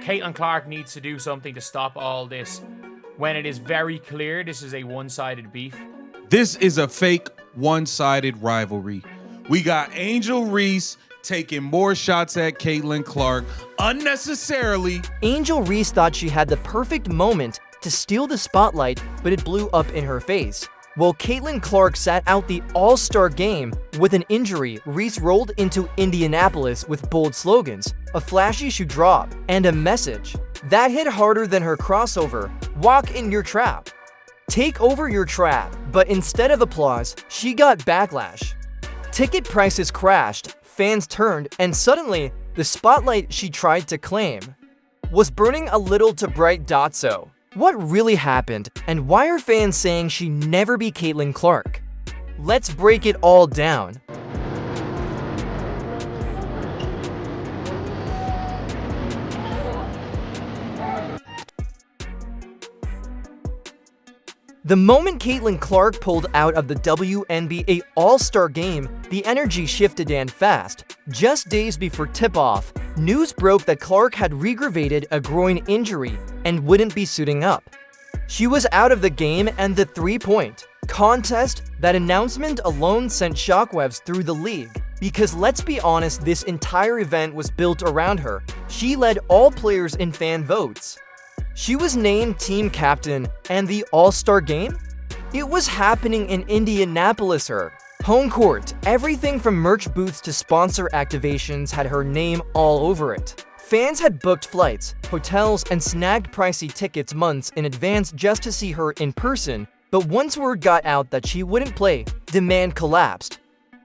Caitlin Clark needs to do something to stop all this when it is very clear this is a one-sided beef. This is a fake one-sided rivalry. We got Angel Reese taking more shots at Caitlin Clark unnecessarily. Angel Reese thought she had the perfect moment to steal the spotlight, but it blew up in her face. While Caitlin Clark sat out the All-Star Game with an injury, Reese rolled into Indianapolis with bold slogans, a flashy shoe drop, and a message that hit harder than her crossover: "Walk in your trap. Take over your trap." But instead of applause, she got backlash. Ticket prices crashed, fans turned, and suddenly, the spotlight she tried to claim was burning a little too bright. So, what really happened, and why are fans saying she never be Caitlin Clark? Let's break it all down. The moment Caitlin Clark pulled out of the WNBA All-Star Game, the energy shifted and fast. Just days before tip-off, news broke that Clark had re-aggravated a groin injury and wouldn't be suiting up. She was out of the game, and the three-point contest, that announcement alone sent shockwaves through the league. Because let's be honest, this entire event was built around her. She led all players in fan votes. She was named team captain, and the All-Star Game? It was happening in Indianapolis, her home court. Everything from merch booths to sponsor activations had her name all over it. Fans had booked flights, hotels, and snagged pricey tickets months in advance just to see her in person, but once word got out that she wouldn't play, demand collapsed.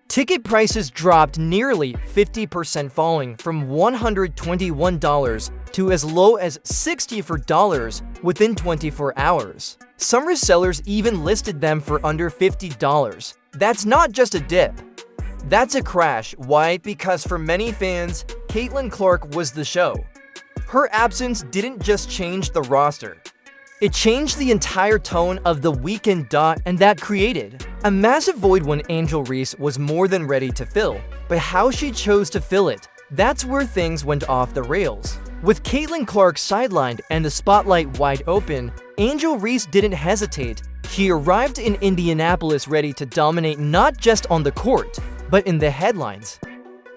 Ticket prices dropped nearly 50%, falling from $121 to as low as $64 within 24 hours. Some resellers even listed them for under $50. That's not just a dip. That's a crash. Why? Because for many fans, Caitlin Clark was the show. Her absence didn't just change the roster. It changed the entire tone of the weekend. And that created a massive void when Angel Reese was more than ready to fill. But how she chose to fill it, that's where things went off the rails. With Caitlin Clark sidelined and the spotlight wide open, Angel Reese didn't hesitate. She arrived in Indianapolis ready to dominate not just on the court, but in the headlines.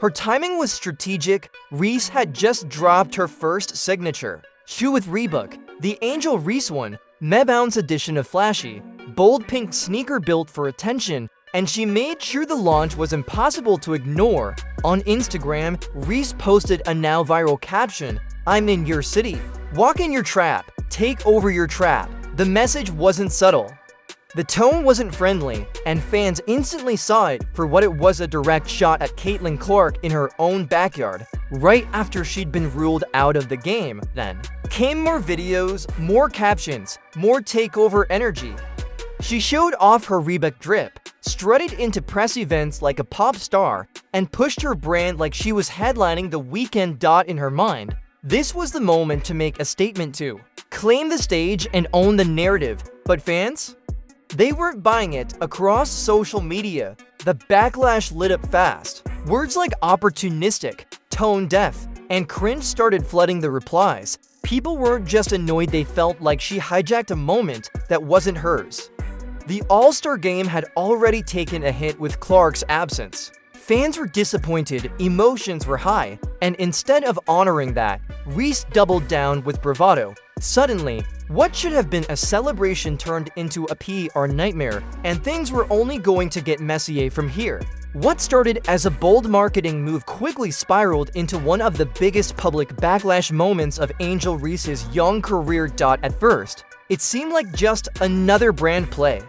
Her timing was strategic. Reese had just dropped her first signature shoe with Reebok, the Angel Reese one, Rebound's edition of flashy, bold pink sneaker built for attention, and she made sure the launch was impossible to ignore. On Instagram, Reese posted a now viral caption, "I'm in your city. Walk in your trap. Take over your trap." The message wasn't subtle. The tone wasn't friendly, and fans instantly saw it for what it was: a direct shot at Caitlin Clark in her own backyard, right after she'd been ruled out of the game. Then came more videos, more captions, more takeover energy. She showed off her Reebok drip, strutted into press events like a pop star, and pushed her brand like she was headlining the weekend. In her mind, this was the moment to make a statement, to claim the stage and own the narrative. But fans? They weren't buying it. Across social media, the backlash lit up fast. Words like opportunistic, tone deaf, and cringe started flooding the replies. People weren't just annoyed, they felt like she hijacked a moment that wasn't hers. The All-Star Game had already taken a hit with Clark's absence. Fans were disappointed, emotions were high, and instead of honoring that, Reese doubled down with bravado. Suddenly, what should have been a celebration turned into a PR nightmare, and things were only going to get messier from here. What started as a bold marketing move quickly spiraled into one of the biggest public backlash moments of Angel Reese's young career. At first, it seemed like just another brand play.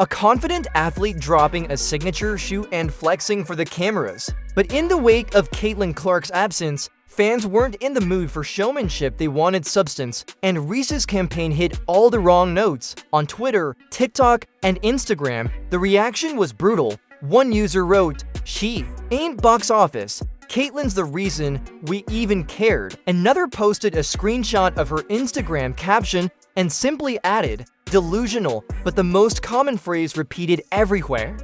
A confident athlete dropping a signature shoe and flexing for the cameras. But in the wake of Caitlin Clark's absence, fans weren't in the mood for showmanship, they wanted substance, and Reese's campaign hit all the wrong notes. On Twitter, TikTok, and Instagram, the reaction was brutal. One user wrote, "She ain't box office. Caitlin's the reason we even cared." Another posted a screenshot of her Instagram caption and simply added, "Delusional," but the most common phrase repeated everywhere: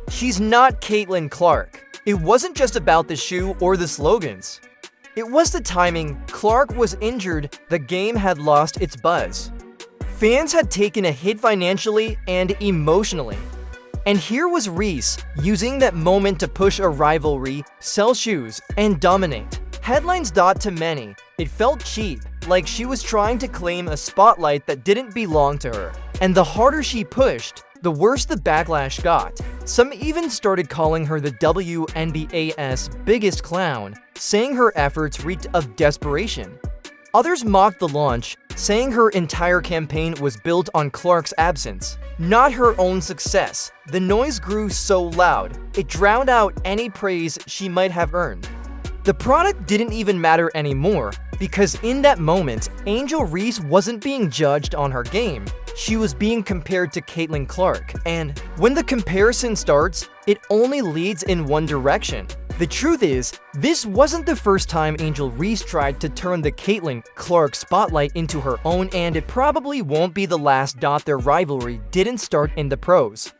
"She's not Caitlin Clark." It wasn't just about the shoe or the slogans. It was the timing. Clark was injured, the game had lost its buzz. Fans had taken a hit financially and emotionally. And here was Reese, using that moment to push a rivalry, sell shoes, and dominate. Headlines dot to many. It felt cheap, like she was trying to claim a spotlight that didn't belong to her. And the harder she pushed, the worse the backlash got. Some even started calling her the WNBA's biggest clown, saying her efforts reeked of desperation. Others mocked the launch, saying her entire campaign was built on Clark's absence, not her own success. The noise grew so loud, it drowned out any praise she might have earned. The product didn't even matter anymore, because in that moment, Angel Reese wasn't being judged on her game. She was being compared to Caitlin Clark, and when the comparison starts, it only leads in one direction. The truth is, this wasn't the first time Angel Reese tried to turn the Caitlin Clark spotlight into her own, and it probably won't be the last. Their rivalry didn't start in the pros.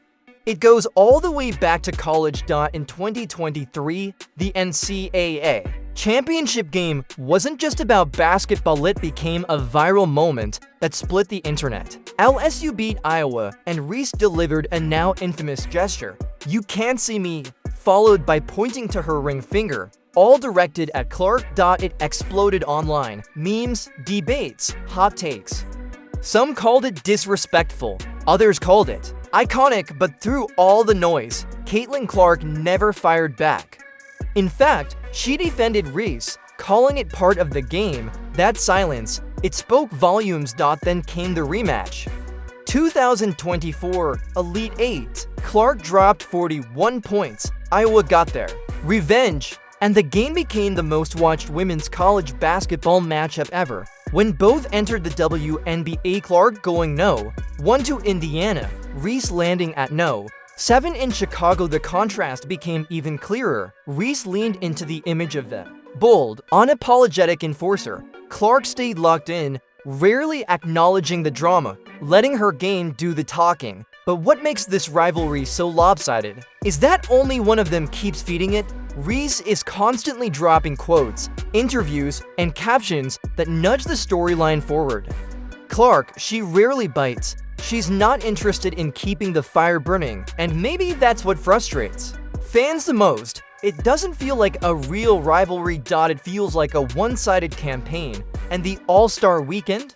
It goes all the way back to college. In 2023, the NCAA championship game wasn't just about basketball, it became a viral moment that split the internet. LSU beat Iowa, and Reese delivered a now infamous gesture, "You can't see me," followed by pointing to her ring finger, all directed at Clark. It exploded online. Memes, debates, hot takes. Some called it disrespectful, others called it iconic, but through all the noise, Caitlin Clark never fired back. In fact, she defended Reese, calling it part of the game. That silence, it spoke volumes. Then came the rematch. 2024 Elite 8. Clark dropped 41 points. Iowa got there. Revenge. And the game became the most watched women's college basketball matchup ever. When both entered the WNBA, Clark going no, 1 to Indiana, Reese landing at no, 7 in Chicago. The contrast became even clearer. Reese leaned into the image of the bold, unapologetic enforcer. Clark stayed locked in, rarely acknowledging the drama, letting her game do the talking. But what makes this rivalry so lopsided is that only one of them keeps feeding it. Reese is constantly dropping quotes, interviews, and captions that nudge the storyline forward. Clark, she rarely bites. She's not interested in keeping the fire burning, and maybe that's what frustrates fans the most. It doesn't feel like a real rivalry. It feels like a one-sided campaign, and the All-Star Weekend?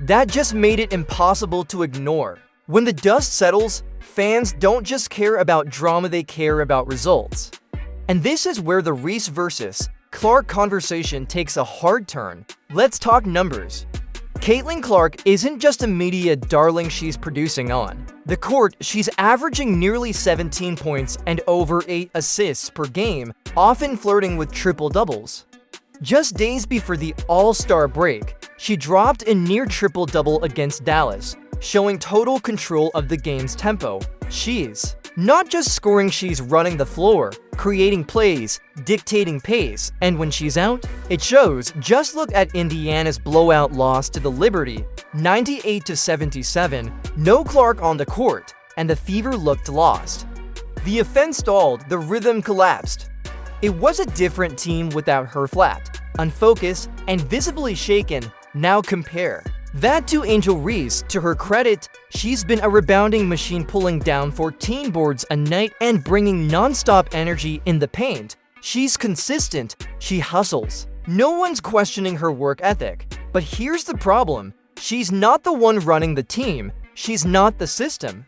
That just made it impossible to ignore. When the dust settles, fans don't just care about drama, they care about results. And this is where the Reese versus Clark conversation takes a hard turn. Let's talk numbers. Caitlin Clark isn't just a media darling she's producing on the court. She's averaging nearly 17 points and over 8 assists per game, often flirting with triple-doubles. Just days before the All-Star break, she dropped a near triple-double against Dallas, showing total control of the game's tempo. She's not just scoring, she's running the floor, creating plays, dictating pace, and when she's out, it shows. Just look at Indiana's blowout loss to the Liberty, 98-77, no Clark on the court, and the Fever looked lost. The offense stalled, the rhythm collapsed. It was a different team without her. Flat, unfocused, and visibly shaken. Now compare that to Angel Reese. To her credit, she's been a rebounding machine, pulling down 14 boards a night and bringing non-stop energy in the paint. She's consistent, she hustles. No one's questioning her work ethic. But here's the problem. She's not the one running the team. She's not the system.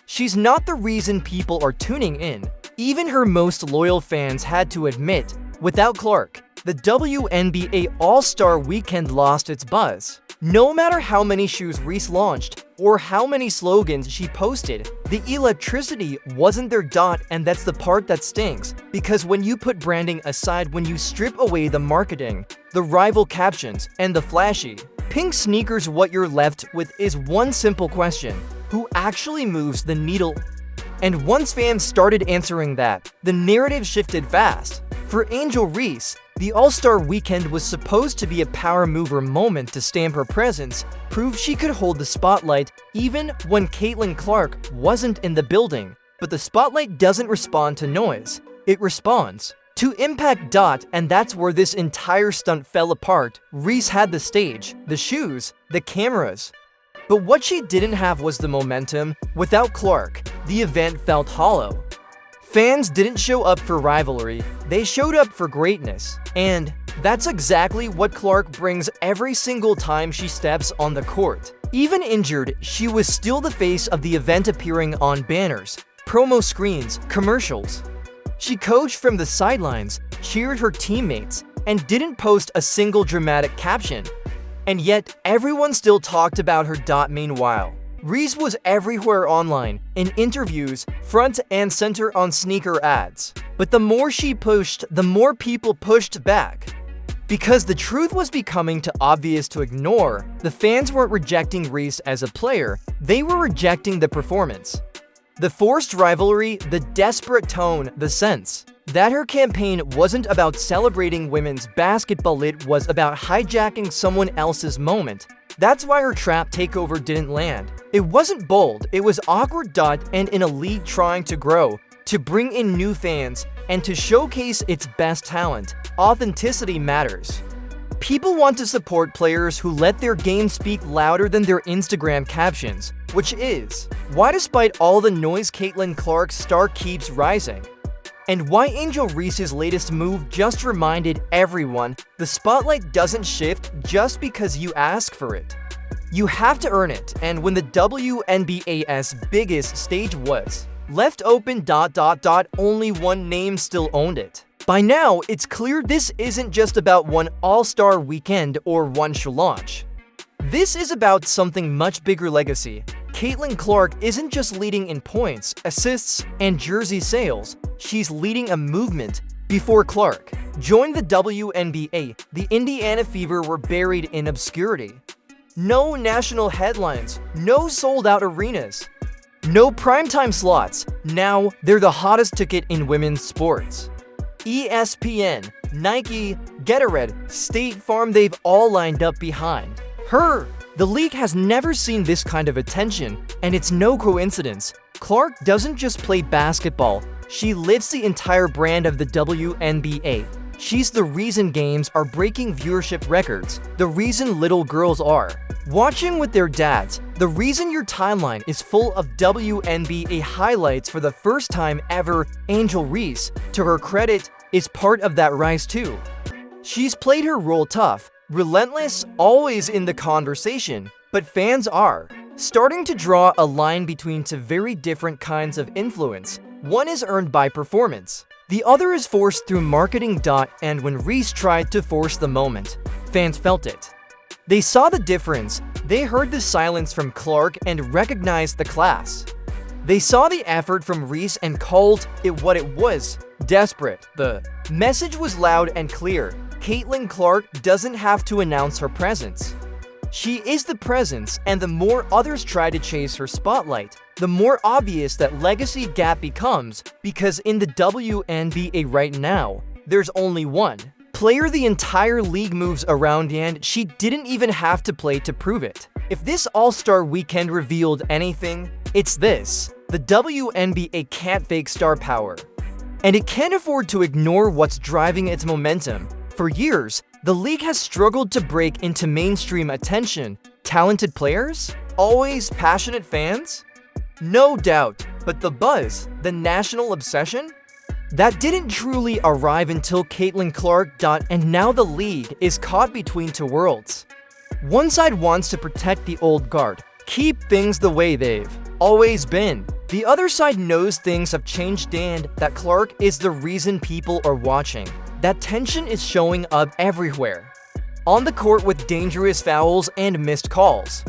She's not the reason people are tuning in. Even her most loyal fans had to admit, without Clark, the WNBA All-Star Weekend lost its buzz. No matter how many shoes Reese launched or how many slogans she posted, the electricity wasn't there. And that's the part that stings, because when you put branding aside, when you strip away the marketing, the rival captions, and the flashy pink sneakers, what you're left with is one simple question: who actually moves the needle? And once fans started answering that, the narrative shifted fast. For Angel Reese, the All-Star Weekend was supposed to be a power mover moment to stamp her presence, prove she could hold the spotlight even when Caitlin Clark wasn't in the building. But the spotlight doesn't respond to noise, it responds To Impact. And that's where this entire stunt fell apart. Reese had the stage, the shoes, the cameras. But what she didn't have was the momentum. Without Clark, the event felt hollow. Fans didn't show up for rivalry, they showed up for greatness. And that's exactly what Clark brings every single time she steps on the court. Even injured, she was still the face of the event, appearing on banners, promo screens, commercials. She coached from the sidelines, cheered her teammates, and didn't post a single dramatic caption. And yet, everyone still talked about her. Meanwhile, Reese was everywhere online, in interviews, front and center on sneaker ads. But the more she pushed, the more people pushed back. Because the truth was becoming too obvious to ignore, the fans weren't rejecting Reese as a player, they were rejecting the performance. The forced rivalry, the desperate tone, the sense that her campaign wasn't about celebrating women's basketball, it was about hijacking someone else's moment. That's why her trap takeover didn't land. It wasn't bold, it was awkward. And in a league trying to grow, to bring in new fans, and to showcase its best talent, authenticity matters. People want to support players who let their game speak louder than their Instagram captions, which is why, despite all the noise, Caitlin Clark's star keeps rising. And why Angel Reese's latest move just reminded everyone the spotlight doesn't shift just because you ask for it. You have to earn it, and when the WNBA's biggest stage was left open, only one name still owned it. By now, it's clear this isn't just about one All-Star weekend or one shoe launch. This is about something much bigger: legacy. Caitlin Clark isn't just leading in points, assists, and jersey sales, she's leading a movement. Before Clark joined the WNBA, the Indiana Fever were buried in obscurity. No national headlines, no sold-out arenas, no primetime slots. Now they're the hottest ticket in women's sports. ESPN, Nike, Gatorade, State Farm, they've all lined up behind her. The league has never seen this kind of attention, and it's no coincidence. Clark doesn't just play basketball, she lives the entire brand of the WNBA. She's the reason games are breaking viewership records, the reason little girls are watching with their dads, the reason your timeline is full of WNBA highlights for the first time ever. Angel Reese, to her credit, is part of that rise too. She's played her role tough, relentless, always in the conversation, but fans are starting to draw a line between two very different kinds of influence. One is earned by performance, the other is forced through marketing. And when Reese tried to force the moment, fans felt it. They saw the difference, they heard the silence from Clark and recognized the class. They saw the effort from Reese and called it what it was: desperate. The message was loud and clear. Caitlin Clark doesn't have to announce her presence. She is the presence, and the more others try to chase her spotlight, the more obvious that legacy gap becomes, because in the WNBA right now, there's only one player the entire league moves around, and she didn't even have to play to prove it. If this All-Star weekend revealed anything, it's this: the WNBA can't fake star power, and it can't afford to ignore what's driving its momentum. For years, the league has struggled to break into mainstream attention. Talented players? Always passionate fans? No doubt, but the buzz, the national obsession? That didn't truly arrive until Caitlin Clark. And now the league is caught between two worlds. One side wants to protect the old guard, keep things the way they've always been. The other side knows things have changed and that Clark is the reason people are watching. That tension is showing up everywhere. On the court with dangerous fouls and missed calls.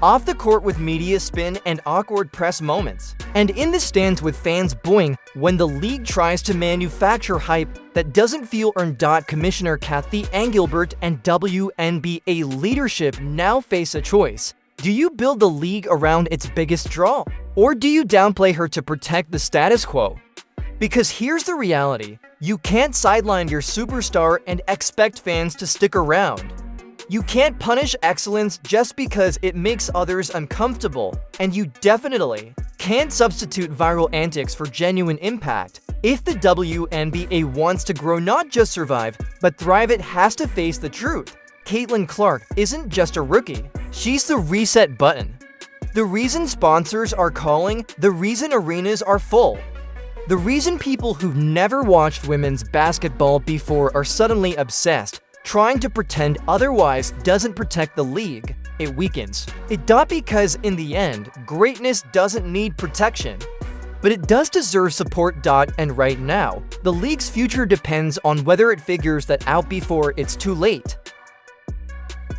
Off the court with media spin and awkward press moments. And in the stands with fans booing when the league tries to manufacture hype that doesn't feel earned. Commissioner Cathy Engelbert and WNBA leadership now face a choice. Do you build the league around its biggest draw? Or do you downplay her to protect the status quo? Because here's the reality: you can't sideline your superstar and expect fans to stick around. You can't punish excellence just because it makes others uncomfortable, and you definitely can't substitute viral antics for genuine impact. If the WNBA wants to grow, not just survive, but thrive, it has to face the truth. Caitlin Clark isn't just a rookie, she's the reset button. The reason sponsors are calling, the reason arenas are full, the reason people who've never watched women's basketball before are suddenly obsessed, trying to pretend otherwise doesn't protect the league, it weakens. It does, because in the end, greatness doesn't need protection. But it does deserve support. And right now, the league's future depends on whether it figures that out before it's too late.